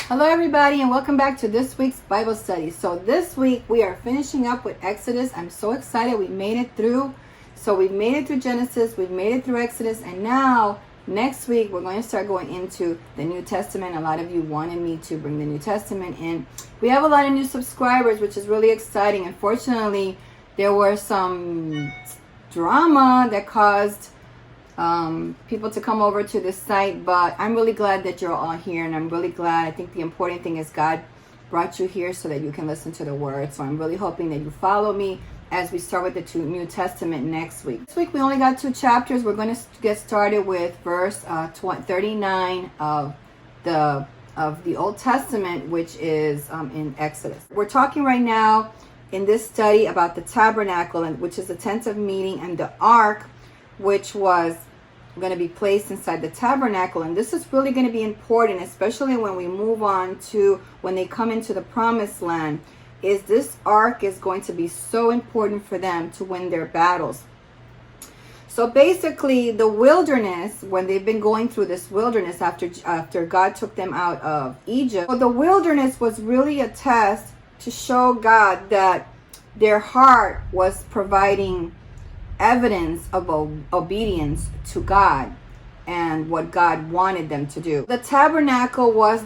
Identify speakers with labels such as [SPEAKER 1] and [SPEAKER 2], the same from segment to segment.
[SPEAKER 1] Hello everybody and welcome back to this week's Bible study. So this week we are finishing up with Exodus. I'm so excited we made it through. So we've made it through Genesis, we've made it through Exodus, and now next week we're going to start going into the New Testament. A lot of you wanted me to bring the New Testament in. We have a lot of new subscribers, which is really exciting. Unfortunately, there were some drama that caused people to come over to this site, but I'm really glad that you're all here, and I'm really glad. I think the important thing is God brought you here so that you can listen to the word. So I'm really hoping that you follow me as we start with the New Testament next week. This week we only got 2 chapters. We're going to get started with verse 39 of the Old Testament, which is in Exodus. We're talking right now in this study about the tabernacle, which is the tent of meeting, and the ark, which was going to be placed inside the tabernacle. And this is really going to be important, especially when we move on to when they come into the promised land. Is this ark is going to be so important for them to win their battles. So basically the wilderness, when they've been going through this wilderness after God took them out of Egypt, well, the wilderness was really a test to show God that their heart was providing evidence of obedience to God and what God wanted them to do. The tabernacle was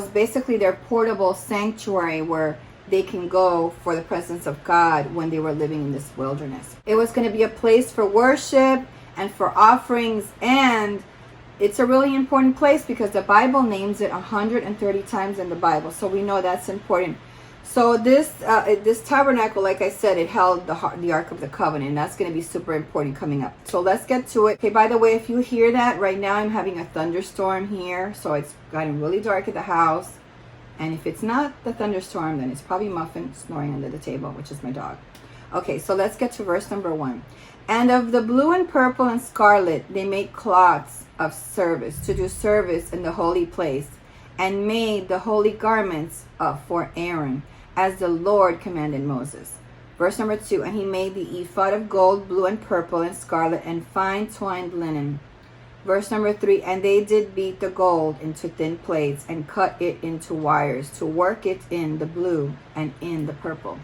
[SPEAKER 1] basically their portable sanctuary where they can go for the presence of God when they were living in this wilderness. It was going to be a place for worship and for offerings, and it's a really important place because the Bible names it 130 times in the Bible, so we know that's important. So this tabernacle, like I said, it held the Ark of the Covenant, and that's going to be super important coming up. So let's get to it. Okay, by the way, if you hear that, right now I'm having a thunderstorm here, so it's gotten really dark at the house. And if it's not the thunderstorm, then it's probably Muffin snoring under the table, which is my dog. Okay, so let's get to verse number 1. And of the blue and purple and scarlet, they made cloths of service to do service in the holy place, and made the holy garments for Aaron, as the Lord commanded Moses. Verse number 2, and he made the ephod of gold, blue and purple and scarlet, and fine twined linen. Verse number 3, and they did beat the gold into thin plates, and cut it into wires, to work it in the blue and in the purple,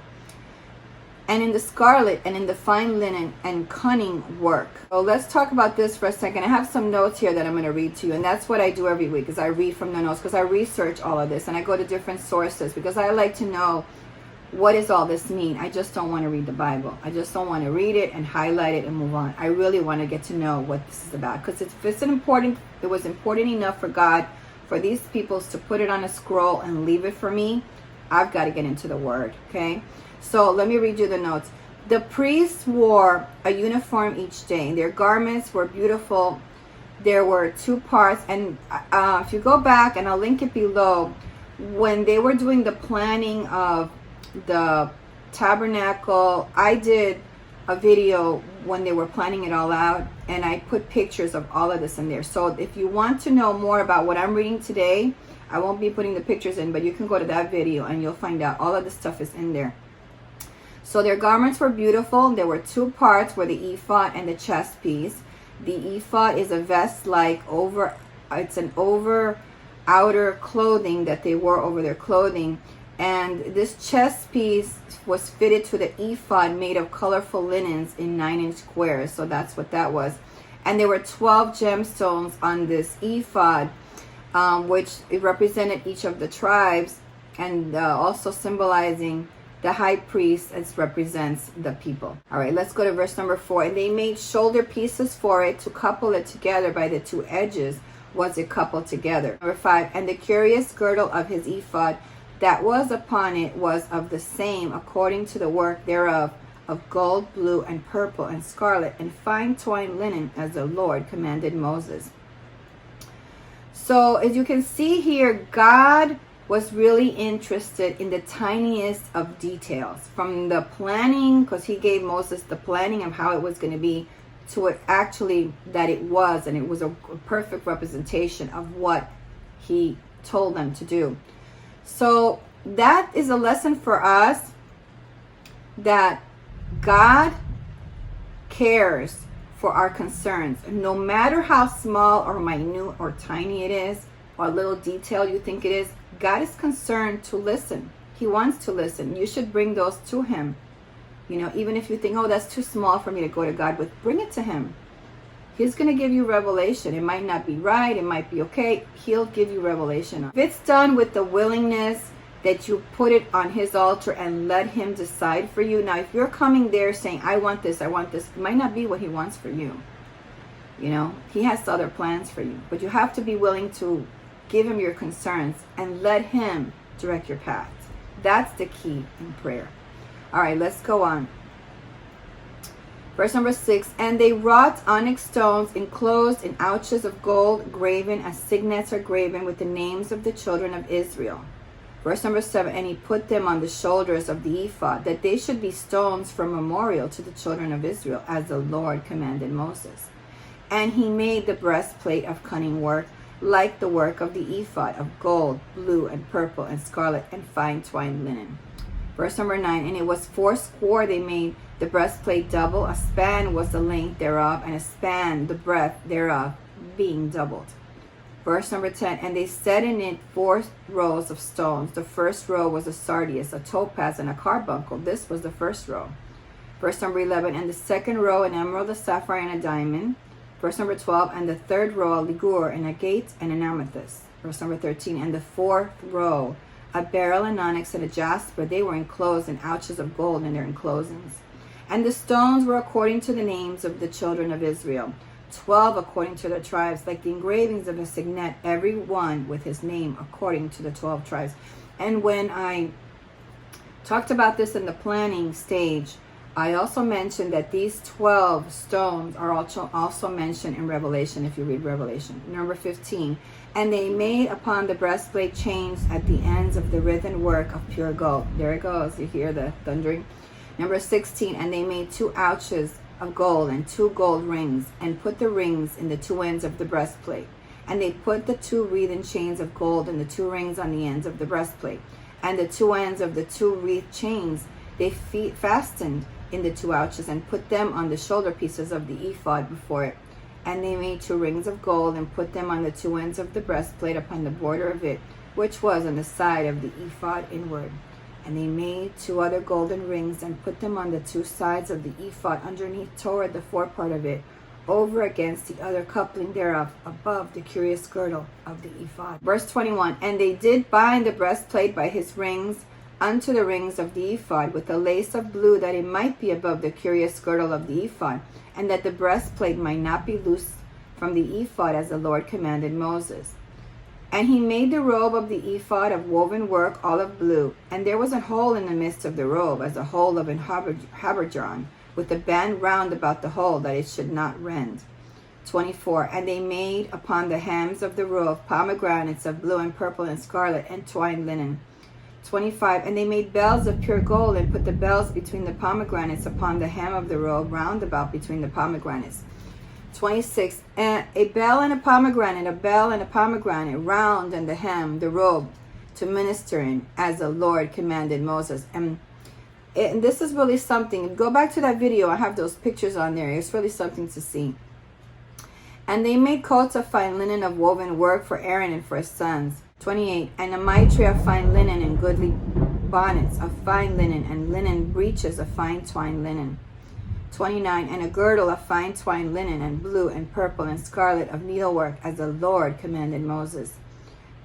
[SPEAKER 1] and in the scarlet, and in the fine linen, and cunning work. So let's talk about this for a second. I have some notes here that I'm going to read to you, and that's what I do every week, is I read from the notes, because I research all of this, and I go to different sources, because I like to know what does all this mean. I just don't want to read the Bible. I just don't want to read it and highlight it and move on. I really want to get to know what this is about, because it was important enough for God, for these peoples to put it on a scroll and leave it for me. I've got to get into the Word, okay? So let me read you the notes. The priests wore a uniform each day. Their garments were beautiful. There were 2 parts. And if you go back, and I'll link it below, when they were doing the planning of the tabernacle, I did a video when they were planning it all out, and I put pictures of all of this in there. So if you want to know more about what I'm reading today, I won't be putting the pictures in, but you can go to that video and you'll find out all of this stuff is in there. So their garments were beautiful. There were 2 parts, were the ephod and the chest piece. The ephod is a vest it's an outer clothing that they wore over their clothing. And this chest piece was fitted to the ephod, made of colorful linens in 9-inch squares. So that's what that was. And there were 12 gemstones on this ephod, which it represented each of the tribes, and also symbolizing the high priest, as represents the people. All right, let's go to verse number 4. And they made shoulder pieces for it to couple it together by the 2 edges. Was it coupled together? Number 5. And the curious girdle of his ephod that was upon it was of the same, according to the work thereof, of gold, blue, and purple, and scarlet, and fine twined linen, as the Lord commanded Moses. So as you can see here, God was really interested in the tiniest of details, from the planning, because he gave Moses the planning of how it was going to be, to it actually that it was, and it was a perfect representation of what he told them to do. So that is a lesson for us, that God cares for our concerns, no matter how small or minute or tiny it is, or little detail you think it is. God is concerned to listen. He wants to listen. You should bring those to him. You know, even if you think, oh, that's too small for me to go to God with, bring it to him. He's going to give you revelation. It might not be right. It might be okay. He'll give you revelation. If it's done with the willingness that you put it on his altar and let him decide for you. Now, if you're coming there saying, I want this, it might not be what he wants for you. You know, he has other plans for you. But you have to be willing to give him your concerns and let him direct your path. That's the key in prayer. All right, let's go on. Verse number 6, and they wrought onyx stones enclosed in ouches of gold, graven as signets are graven with the names of the children of Israel. Verse number 7, and he put them on the shoulders of the ephod, that they should be stones for memorial to the children of Israel, as the Lord commanded Moses. And he made the breastplate of cunning work, like the work of the ephod, of gold, blue, and purple, and scarlet, and fine twined linen. Verse number 9, and it was fourscore they made the breastplate double. A span was the length thereof, and a span the breadth thereof, being doubled. Verse number 10, and they set in it 4 rows of stones. The first row was a sardius, a topaz, and a carbuncle. This was the first row. Verse number 11, and the second row an emerald, a sapphire, and a diamond. Verse number 12, and the third row a ligure, and a agate, and an amethyst. Verse number 13, and the fourth row a beryl, an onyx, and a jasper. They were enclosed in ouches of gold in their enclosings. And the stones were according to the names of the children of Israel, 12 according to their tribes, like the engravings of a signet, every one with his name according to the 12 tribes. And when I talked about this in the planning stage, I also mentioned that these 12 stones are also mentioned in Revelation, if you read Revelation. Number 15, and they made upon the breastplate chains at the ends of the writhen work of pure gold. There it goes. You hear the thundering. Number 16, and they made 2 ouches of gold and 2 gold rings, and put the rings in the 2 ends of the breastplate. And they put the 2 wreathen chains of gold and the 2 rings on the ends of the breastplate. And the 2 ends of the 2 wreathed chains they fastened in the 2 ouches, and put them on the shoulder pieces of the ephod before it. And they made 2 rings of gold, and put them on the 2 ends of the breastplate upon the border of it, which was on the side of the ephod inward. And they made 2 other golden rings, and put them on the 2 sides of the ephod underneath toward the forepart of it, over against the other coupling thereof, above the curious girdle of the ephod. Verse 21, and they did bind the breastplate by his rings unto the rings of the ephod, with a lace of blue, that it might be above the curious girdle of the ephod, and that the breastplate might not be loose from the ephod, as the Lord commanded Moses. And he made the robe of the ephod of woven work, all of blue, and there was a hole in the midst of the robe, as a hole of an habergeon, with a band round about the hole, that it should not rend. 24, and they made upon the hems of the robe pomegranates of blue and purple and scarlet, and twined linen. 25, and they made bells of pure gold, and put the bells between the pomegranates upon the hem of the robe, round about between the pomegranates. 26, and a bell and a pomegranate, round in the hem, the robe, to minister in, as the Lord commanded Moses. And this is really something. Go back to that video. I have those pictures on there. It's really something to see. And they made coats of fine linen of woven work for Aaron and for his sons. 28, and a mitre of fine linen, and goodly bonnets of fine linen, and linen breeches of fine twined linen. 29, and a girdle of fine twined linen, and blue and purple and scarlet of needlework, as the Lord commanded Moses.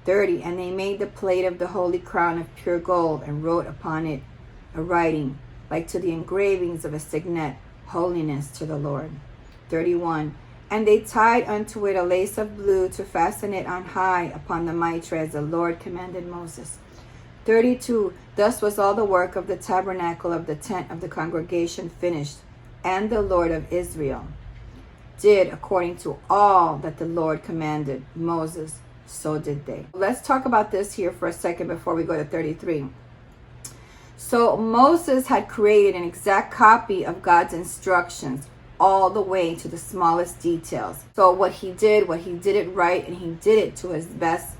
[SPEAKER 1] 30, and they made the plate of the holy crown of pure gold, and wrote upon it a writing, like to the engravings of a signet, holiness to the Lord. 31, and they tied unto it a lace of blue, to fasten it on high upon the mitre, as the Lord commanded Moses. 32, thus was all the work of the tabernacle of the tent of the congregation finished, and the Lord of Israel did according to all that the Lord commanded Moses, so did they. Let's talk about this here for a second before we go to 33. So Moses had created an exact copy of God's instructions, all the way to the smallest details. So what he did it right, and he did it to his best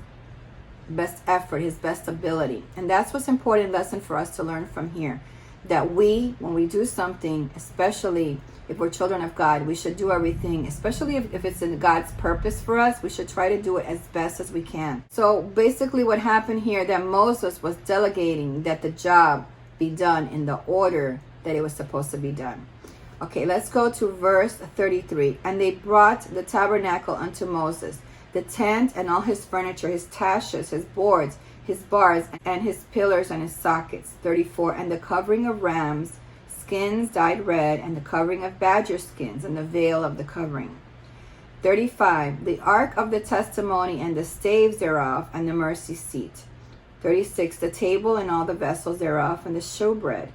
[SPEAKER 1] effort, his best ability. And that's what's important lesson for us to learn from here. that when we do something, especially if we're children of God, we should do everything, especially if it's in God's purpose for us, we should try to do it as best as we can. So basically what happened here, that Moses was delegating that the job be done in the order that it was supposed to be done. Okay, let's go to verse 33. And they brought the tabernacle unto Moses, the tent and all his furniture, his taches, his boards, his bars, and his pillars and his sockets. 34. And the covering of rams, skins dyed red, and the covering of badger skins, and the veil of the covering. 35. The ark of the testimony and the staves thereof, and the mercy seat. 36. The table and all the vessels thereof, and the showbread.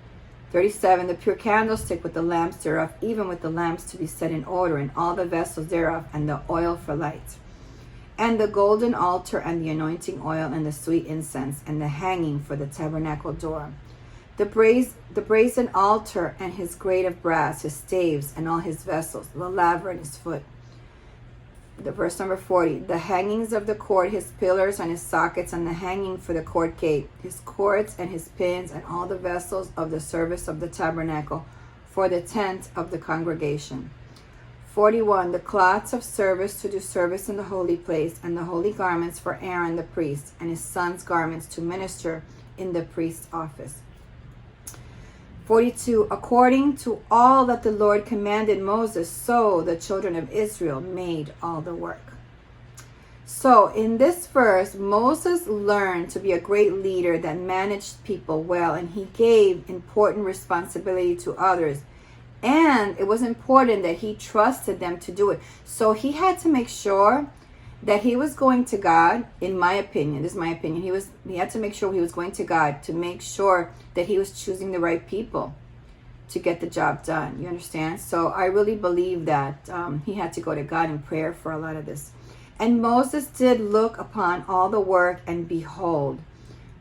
[SPEAKER 1] 37. The pure candlestick with the lamps thereof, even with the lamps to be set in order, and all the vessels thereof, and the oil for light. And the golden altar, and the anointing oil, and the sweet incense, and the hanging for the tabernacle door. The brazen altar, and his grate of brass, his staves, and all his vessels, the laver and his foot. The verse number 40. The hangings of the court, his pillars and his sockets, and the hanging for the court gate, his cords and his pins, and all the vessels of the service of the tabernacle, for the tent of the congregation. 41. The cloths of service to do service in the holy place, and the holy garments for Aaron the priest, and his sons' garments to minister in the priest's office. 42. According to all that the Lord commanded Moses, so the children of Israel made all the work. So in this verse, Moses learned to be a great leader that managed people well, and he gave important responsibility to others. And it was important that he trusted them to do it. So he had to make sure that he was going to God, in my opinion, this is my opinion, he had to make sure he was going to God to make sure that he was choosing the right people to get the job done. You understand? So I really believe that he had to go to God in prayer for a lot of this. And Moses did look upon all the work, and behold,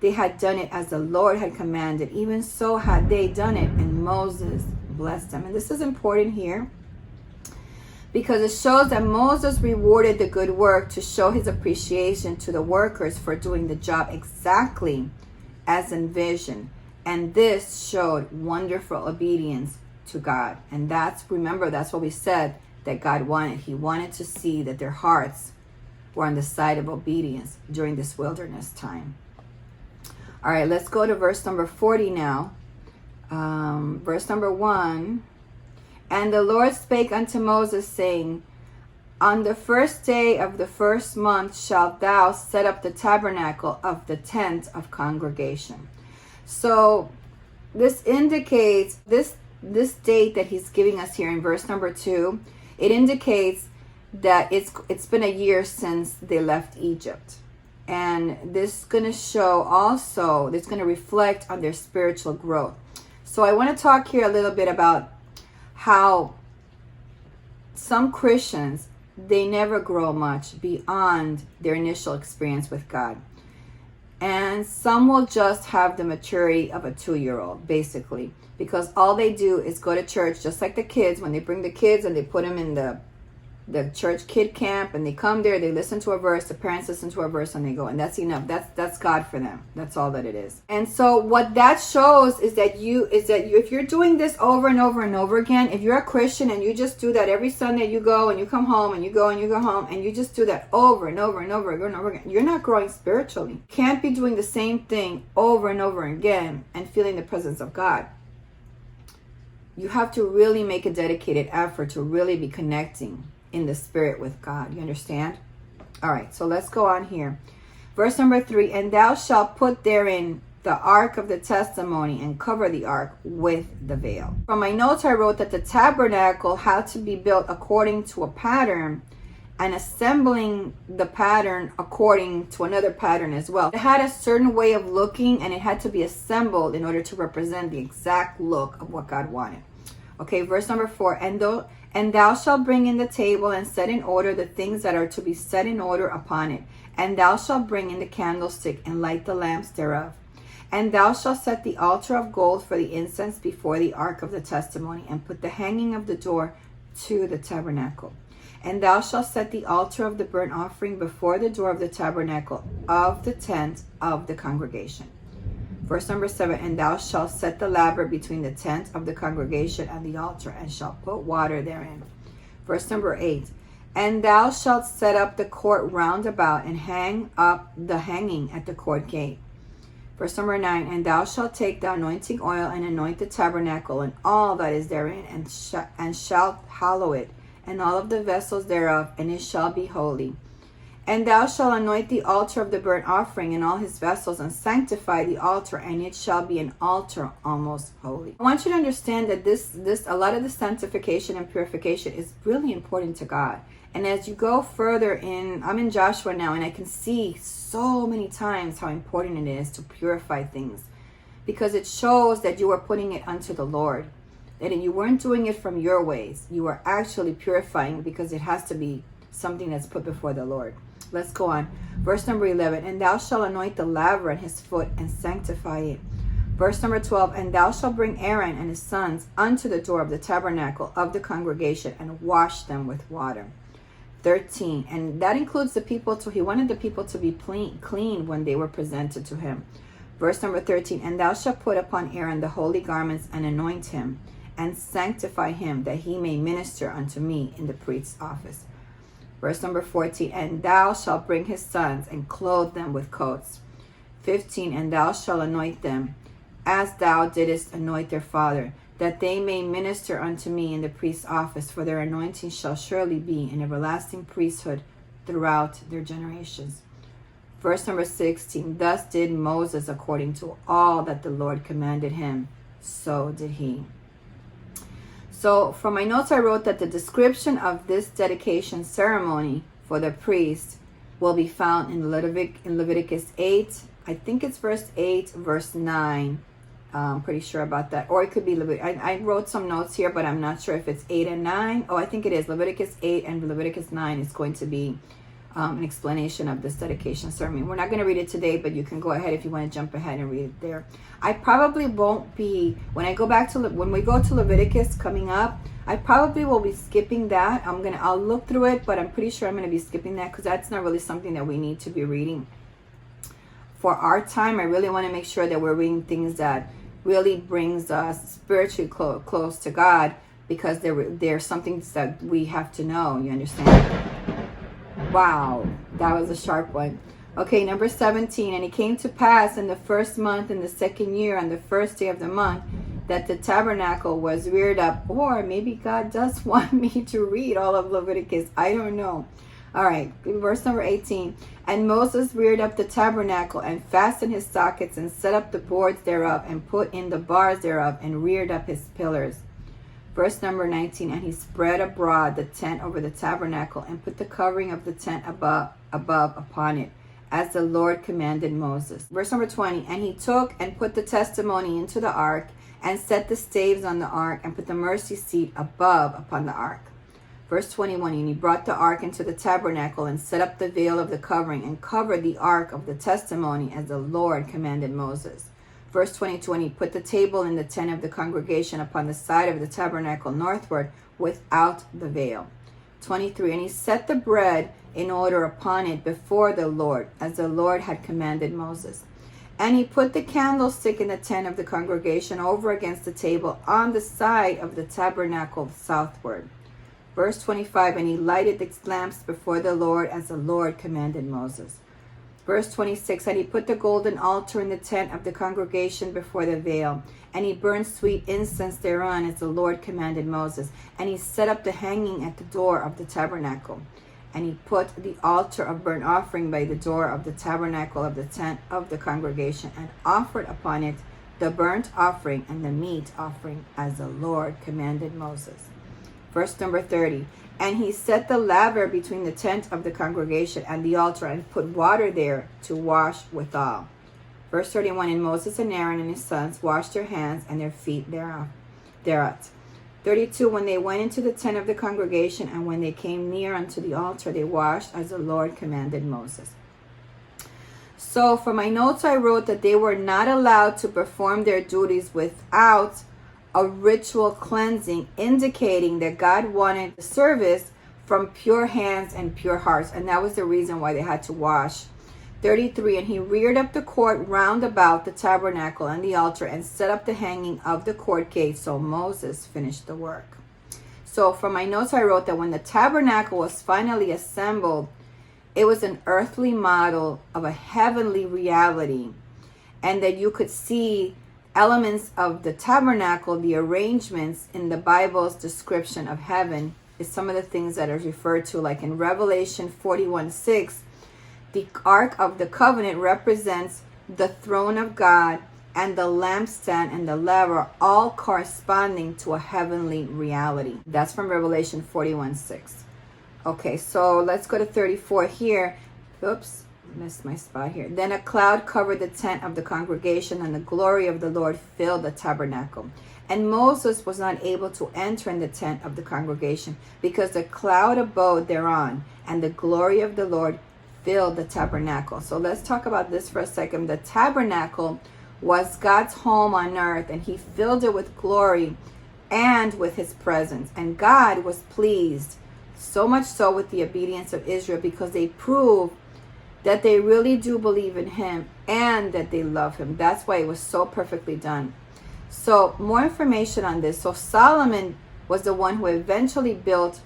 [SPEAKER 1] they had done it as the Lord had commanded. Even so had they done it, and Moses blessed them. And this is important here, because it shows that Moses rewarded the good work to show his appreciation to the workers for doing the job exactly as envisioned. And this showed wonderful obedience to God. And remember, that's what we said that God wanted. He wanted to see that their hearts were on the side of obedience during this wilderness time. All right, let's go to verse number 40 now. Verse number 1. And the Lord spake unto Moses, saying, On the first day of the first month shalt thou set up the tabernacle of the tent of congregation. So this indicates, this date that he's giving us here in verse number 2, it indicates that it's been a year since they left Egypt. And this is going to show also, it's going to reflect on their spiritual growth. So I want to talk here a little bit about how some Christians, they never grow much beyond their initial experience with God. And some will just have the maturity of a 2-year-old, basically, because all they do is go to church, just like the kids. When they bring the kids and they put them in the church kid camp, and they come there, they listen to a verse, the parents listen to a verse, and they go, and that's enough. That's God for them. That's all that it is. And so what that shows is that if you're doing this over and over and over again, if you're a Christian and you just do that every Sunday, you go and you come home, and you go and you go home, and you just do that over and over and over and over again, you're not growing spiritually. You can't be doing the same thing over and over again and feeling the presence of God. You have to really make a dedicated effort to really be connecting in the spirit with God. You understand? All right, so let's go on here. Verse number 3, and thou shalt put therein the ark of the testimony, and cover the ark with the veil. From my notes, I wrote that the tabernacle had to be built according to a pattern, and assembling the pattern according to another pattern as well. It had a certain way of looking, and it had to be assembled in order to represent the exact look of what God wanted. Okay, verse number 4, and thou shalt bring in the table, and set in order the things that are to be set in order upon it. And thou shalt bring in the candlestick, and light the lamps thereof. And thou shalt set the altar of gold for the incense before the ark of the testimony, and put the hanging of the door to the tabernacle. And thou shalt set the altar of the burnt offering before the door of the tabernacle of the tent of the congregation. Verse number 7, and thou shalt set the laver between the tent of the congregation and the altar, and shalt put water therein. Verse number 8, and thou shalt set up the court round about, and hang up the hanging at the court gate. Verse number 9, and thou shalt take the anointing oil and anoint the tabernacle and all that is therein, and shalt hallow it, and all of the vessels thereof, and it shall be holy. And thou shalt anoint the altar of the burnt offering and all his vessels, and sanctify the altar, and it shall be an altar almost holy. I want you to understand that this a lot of the sanctification and purification is really important to God. And as you go further in, I'm in Joshua now, and I can see so many times how important it is to purify things, because it shows that you are putting it unto the Lord, that you weren't doing it from your ways. You are actually purifying, because it has to be something that's put before the Lord. Let's go on. Verse number 11, and thou shalt anoint the laver and his foot, and sanctify it. Verse number 12, and thou shalt bring Aaron and his sons unto the door of the tabernacle of the congregation, and wash them with water. 13, and that includes the people too. He wanted the people to be clean when they were presented to him. Verse number 13, and thou shalt put upon Aaron the holy garments, and anoint him, and sanctify him, that he may minister unto me in the priest's office. Verse number 14, and thou shalt bring his sons, and clothe them with coats. 15, and thou shalt anoint them, as thou didst anoint their father, that they may minister unto me in the priest's office, for their anointing shall surely be an everlasting priesthood throughout their generations. Verse number 16, thus did Moses according to all that the Lord commanded him, so did he. So from my notes I wrote that the description of this dedication ceremony for the priest will be found in Leviticus 8. I think it's verse 8, verse 9. I'm pretty sure about that. Or it could be I wrote some notes here, but I'm not sure if it's 8 and 9. Oh, I think it is. Leviticus 8 and Leviticus 9 is going to be an explanation of this dedication ceremony. We're not going to read it today, but you can go ahead if you want to jump ahead and read it there. I probably won't be, when we go to Leviticus coming up, I probably will be skipping that. I'll look through it, but I'm pretty sure I'm going to be skipping that, because that's not really something that we need to be reading for our time. I really want to make sure that we're reading things that really brings us spiritually close to God, because there are some things that we have to know. You understand? Wow, that was a sharp one. Okay, number 17, and it came to pass in the first month, in the second year, on the first day of the month, that the tabernacle was reared up. Or maybe God does want me to read all of Leviticus. I don't know. All right, verse number 18. And Moses reared up the tabernacle, and fastened his sockets, and set up the boards thereof, and put in the bars thereof, and reared up his pillars. Verse number 19. And he spread abroad the tent over the tabernacle, and put the covering of the tent above upon it, as the Lord commanded Moses. Verse number 20. And he took and put the testimony into the ark, and set the staves on the ark, and put the mercy seat above upon the ark. Verse 21, and he brought the ark into the tabernacle, and set up the veil of the covering, and covered the ark of the testimony, as the Lord commanded Moses. Verse 22, and he put the table in the tent of the congregation upon the side of the tabernacle northward, without the veil. 23, and he set the bread in order upon it before the Lord, as the Lord had commanded Moses. And he put the candlestick in the tent of the congregation over against the table on the side of the tabernacle southward. Verse 25, and he lighted the lamps before the Lord, as the Lord commanded Moses. Verse 26, and he put the golden altar in the tent of the congregation before the veil, and he burned sweet incense thereon, as the Lord commanded Moses. And he set up the hanging at the door of the tabernacle. And he put the altar of burnt offering by the door of the tabernacle of the tent of the congregation, and offered upon it the burnt offering and the meat offering, as the Lord commanded Moses. Verse number 30, and he set the laver between the tent of the congregation and the altar, and put water there to wash withal. Verse 31, and Moses and Aaron and his sons washed their hands and their feet thereat. 32, when they went into the tent of the congregation, and when they came near unto the altar, they washed as the Lord commanded Moses. So for my notes, I wrote that they were not allowed to perform their duties without a ritual cleansing, indicating that God wanted the service from pure hands and pure hearts. And that was the reason why they had to wash 33, and he reared up the court round about the tabernacle and the altar and set up the hanging of the court gate. So Moses finished the work. So from my notes, I wrote that when the tabernacle was finally assembled, it was an earthly model of a heavenly reality, and that you could see elements of the tabernacle, the arrangements in the Bible's description of heaven is some of the things that are referred to, like in Revelation 41:6. The Ark of the Covenant represents the throne of God and the lampstand and the laver, all corresponding to a heavenly reality. That's from Revelation 41:6. Okay, so let's go to 34 here. Oops, missed my spot here. Then a cloud covered the tent of the congregation, and the glory of the Lord filled the tabernacle. And Moses was not able to enter in the tent of the congregation because the cloud abode thereon, and the glory of the Lord filled the tabernacle. So let's talk about this for a second. The tabernacle was God's home on earth, and he filled it with glory and with his presence. And God was pleased, so much so with the obedience of Israel, because they proved that they really do believe in him and that they love him. That's why it was so perfectly done. So more information on this. So Solomon was the one who eventually built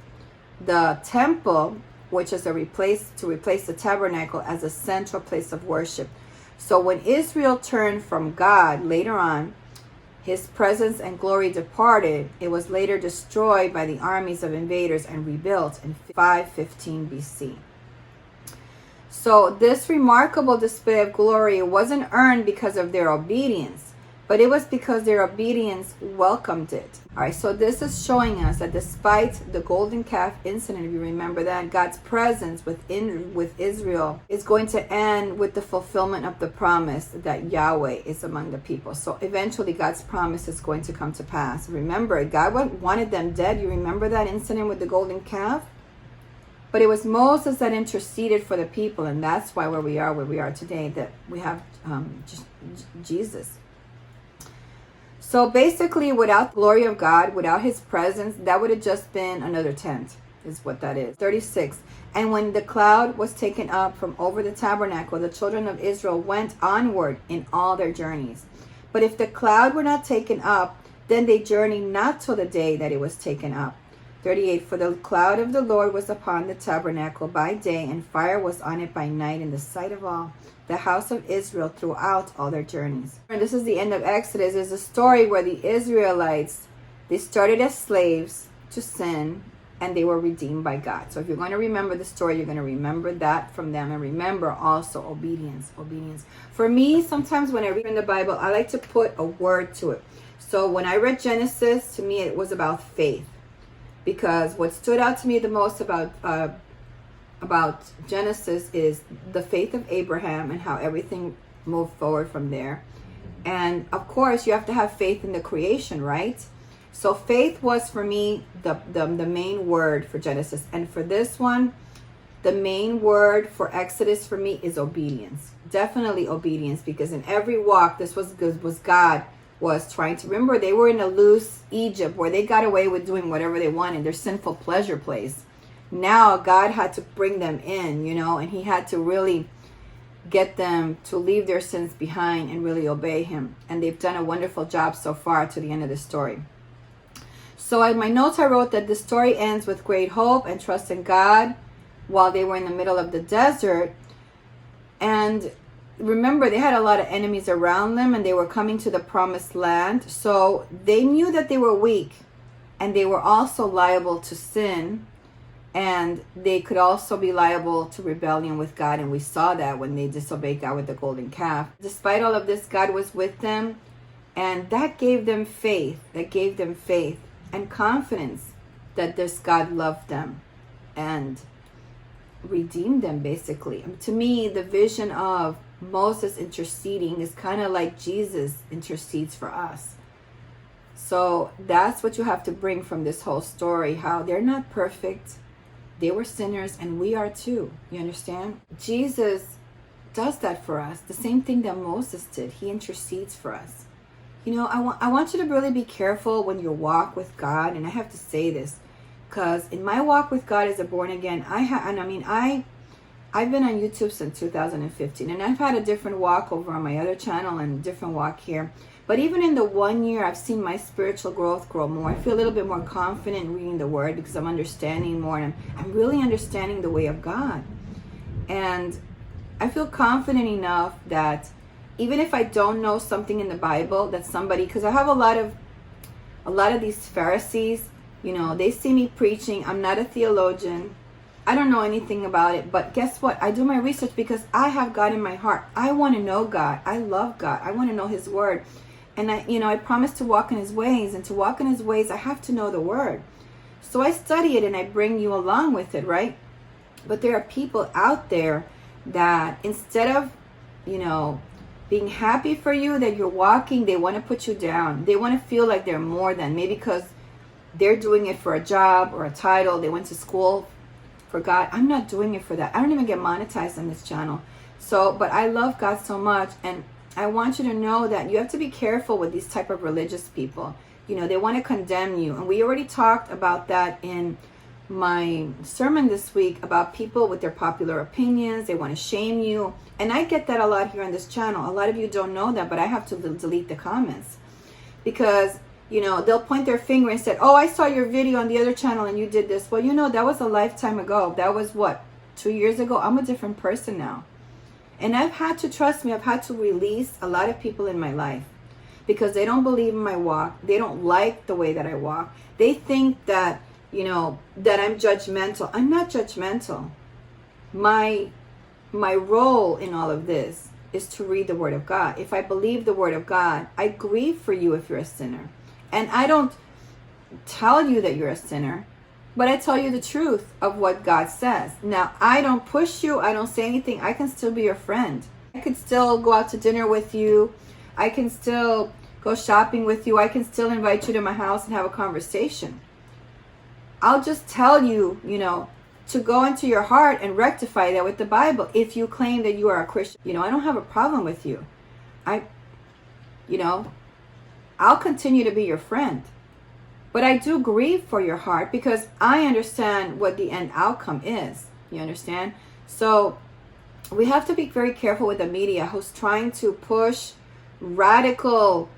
[SPEAKER 1] the temple, which is to replace the tabernacle as a central place of worship. So when Israel turned from God later on, his presence and glory departed. It was later destroyed by the armies of invaders and rebuilt in 515 BC. So this remarkable display of glory wasn't earned because of their obedience, but it was because their obedience welcomed it. All right, so this is showing us that despite the golden calf incident, if you remember that, God's presence with Israel is going to end with the fulfillment of the promise that Yahweh is among the people. So eventually God's promise is going to come to pass. Remember, God wanted them dead. You remember that incident with the golden calf? But it was Moses that interceded for the people, and that's why where we are today, that we have Jesus. So basically, without the glory of God, without his presence, that would have just been another tent, is what that is. 36. And when the cloud was taken up from over the tabernacle, the children of Israel went onward in all their journeys. But if the cloud were not taken up, then they journeyed not till the day that it was taken up. 38. For the cloud of the Lord was upon the tabernacle by day, and fire was on it by night in the sight of all the house of Israel throughout all their journeys. And this is the end of Exodus. It's a story where the Israelites, they started as slaves to sin, and they were redeemed by God. So if you're going to remember the story, you're going to remember that from them, and remember also obedience. For me, sometimes when I read in the Bible, I like to put a word to it. So when I read Genesis, to me it was about faith, because what stood out to me the most about Genesis is the faith of Abraham and how everything moved forward from there. And of course, you have to have faith in the creation, right? So faith was for me the main word for Genesis. And for this one, the main word for Exodus for me is obedience. Definitely obedience, because in every walk, this was God was trying to, remember, they were in a loose Egypt where they got away with doing whatever they wanted, their sinful pleasure place. Now God had to bring them in, and he had to really get them to leave their sins behind and really obey him. And they've done a wonderful job so far to the end of the story. So in my notes, I wrote that the story ends with great hope and trust in God while they were in the middle of the desert. And remember, they had a lot of enemies around them, and they were coming to the promised land. So they knew that they were weak, and they were also liable to sin. And they could also be liable to rebellion with God. And we saw that when they disobeyed God with the golden calf. Despite all of this, God was with them. And that gave them faith. And confidence that this God loved them and redeemed them, basically. To me, the vision of Moses interceding is kind of like Jesus intercedes for us. So that's what you have to bring from this whole story, how they're not perfect. They were sinners, and we are too. You understand? Jesus does that for us. The same thing that Moses did. He intercedes for us. I want you to really be careful when you walk with God. And I have to say this, because in my walk with God as a born again, I I've been on YouTube since 2015, and I've had a different walk over on my other channel and a different walk here. But even in the 1 year, I've seen my spiritual growth grow more. I feel a little bit more confident in reading the Word because I'm understanding more, and I'm really understanding the way of God. And I feel confident enough that even if I don't know something in the Bible, that somebody, because I have a lot of these Pharisees, you know, they see me preaching. I'm not a theologian. I don't know anything about it, but guess what? I do my research because I have God in my heart. I want to know God. I love God. I want to know His Word. And I promise to walk in His ways, and to walk in His ways, I have to know the Word. So I study it and I bring you along with it, right? But there are people out there that instead of, being happy for you that you're walking, they want to put you down. They want to feel like they're more than, maybe because they're doing it for a job or a title. They went to school for God. I'm not doing it for that. I don't even get monetized on this channel. But I love God so much, and I want you to know that you have to be careful with these type of religious people. They want to condemn you. And we already talked about that in my sermon this week about people with their popular opinions. They want to shame you. And I get that a lot here on this channel. A lot of you don't know that, but I have to delete the comments because, they'll point their finger and say, oh, I saw your video on the other channel and you did this. Well, that was a lifetime ago. That was 2 years ago? I'm a different person now. And I've had to release a lot of people in my life because they don't believe in my walk. They don't like the way that I walk. They think that, that I'm judgmental. I'm not judgmental. My role in all of this is to read the Word of God. If I believe the Word of God, I grieve for you if you're a sinner. And I don't tell you that you're a sinner, but I tell you the truth of what God says. Now, I don't push you. I don't say anything. I can still be your friend. I could still go out to dinner with you. I can still go shopping with you. I can still invite you to my house and have a conversation. I'll just tell you, to go into your heart and rectify that with the Bible. If you claim that you are a Christian, I don't have a problem with you. I'll continue to be your friend. But I do grieve for your heart because I understand what the end outcome is. You understand? So we have to be very careful with the media who's trying to push radical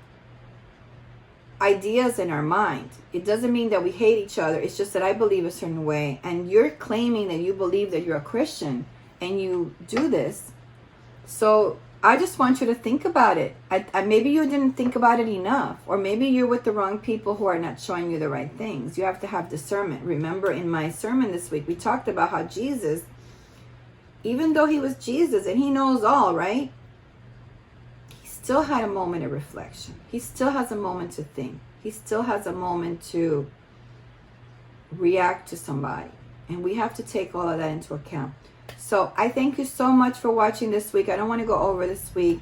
[SPEAKER 1] ideas in our mind. It doesn't mean that we hate each other. It's just that I believe a certain way. And you're claiming that you believe that you're a Christian and you do this. So I just want you to think about it. Maybe you didn't think about it enough, or maybe you're with the wrong people who are not showing you the right things. You have to have discernment. Remember, in my sermon this week, we talked about how Jesus, even though he was Jesus and he knows all, right? He still had a moment of reflection. He still has a moment to think. He still has a moment to react to somebody. And we have to take all of that into account. So I thank you so much for watching this week. I don't want to go over this week.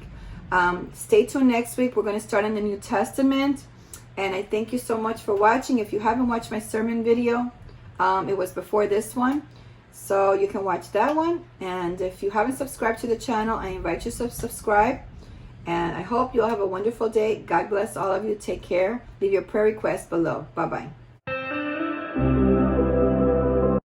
[SPEAKER 1] Stay tuned next week. We're going to start in the New Testament. And I thank you so much for watching. If you haven't watched my sermon video, it was before this one. So you can watch that one. And if you haven't subscribed to the channel, I invite you to subscribe. And I hope you'll have a wonderful day. God bless all of you. Take care. Leave your prayer requests below. Bye-bye.